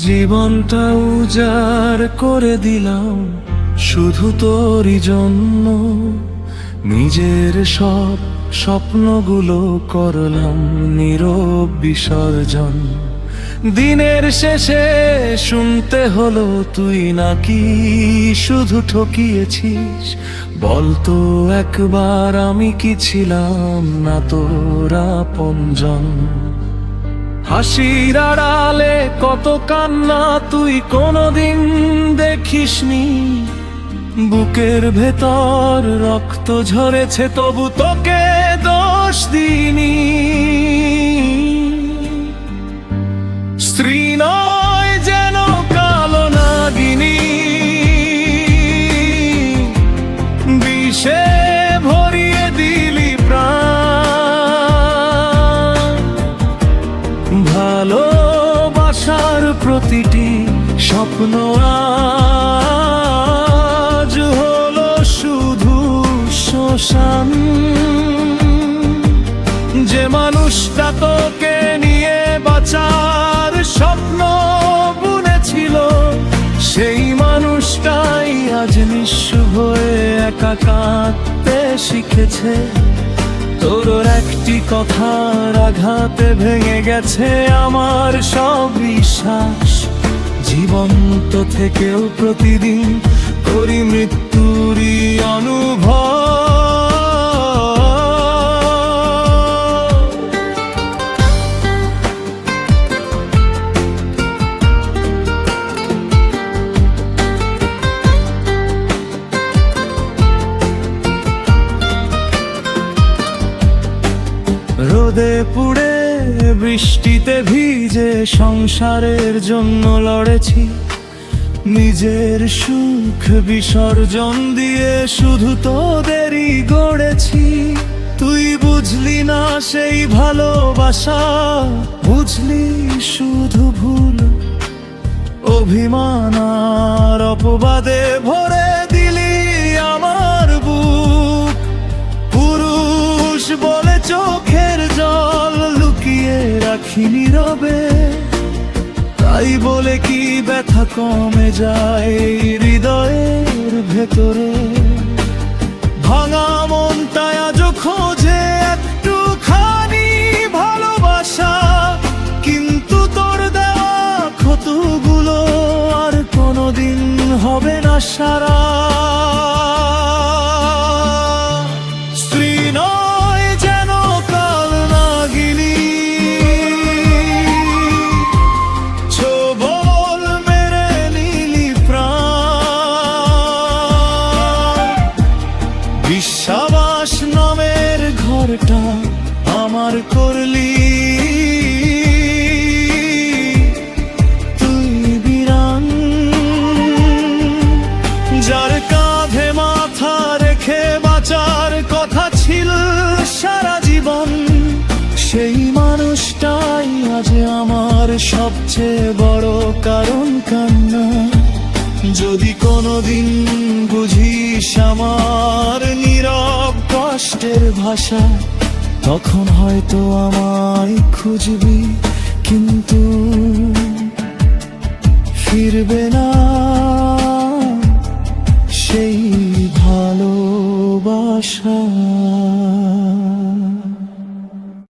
জীবনটা উজাড় করে দিলাম শুধু তোরই জন্য, নিজের সব স্বপ্নগুলো করলাম নীরব বিসর্জন। দিনের শেষে শুনতে হলো তুই নাকি শুধু ঠকিয়েছিস। বলতো একবার আমি কি ছিলাম না তোর আপনজন? হাসির আড়ালে কত কান্না তুই কোনোদিন দেখিসনি। বুকের ভেতর রক্ত ঝরেছে তবু তোকে দোষ দিইনি। স্ত্রী নয় যেন কালো নাগিনী, বিষে ভরিয়ে দিলি প্রাণ। ভালোবাসার প্রতিটি স্বপ্ন আজ হলো শুধু শ্মশান। যে মানুষটা তোকে নিয়ে বাঁচার স্বপ্ন বুনেছিল, সেই মানুষটাই আজ নিঃস্ব হয়ে একা কাঁদতে শিখেছে। তোর একটি কথার আঘাতে ভেঙে গেছে আমার সব বিশ্বাস। জীবন্ত থেকেও প্রতিদিন করি মৃত্যুরই অনুভব। রোদে পুড়ে বৃষ্টিতে ভিজে সংসারের জন্য লড়েছি। নিজের সুখ বিসর্জন দিয়ে শুধু তোদেরই গড়েছি। তুই বুঝলি না সেই ভালোবাসা, বুঝলি শুধু ভুল। অভিমান আর অপবাদে ভরে দিলি আমার বুক। পুরুষ বলে চোখের জল লুকিয়ে রাখি নীরবে, তাই বলে কি ব্যথা কমে যায় হৃদয়ের ভেতরে? ভাঙা মনটায় আজও খোঁজে একটুখানি ভালোবাসা, কিন্তু তোর দেওয়া ক্ষতগুলো আর কোনোদিন হবে না সারা। স্ত্রী নয় যেন কাল নাগিনী, ছোবল মেরে নিলি প্রাণ। বিশ্বাস নামের ঘরটা আমার করলি তুই বিরান। যার কাঁধে মাথা রেখে বাঁচার কথা ছিল সারা জীবন, সেই মানুষটাই আজ আমার সবচেয়ে বড় কারণ কান্না। যদি কোনোদিন বুঝিস আমার নীরব কষ্টের ভাষা, তখন হয়তো আমায় খুঁজবি, কিন্তু ফিরবে না সেই ভালোবাসা।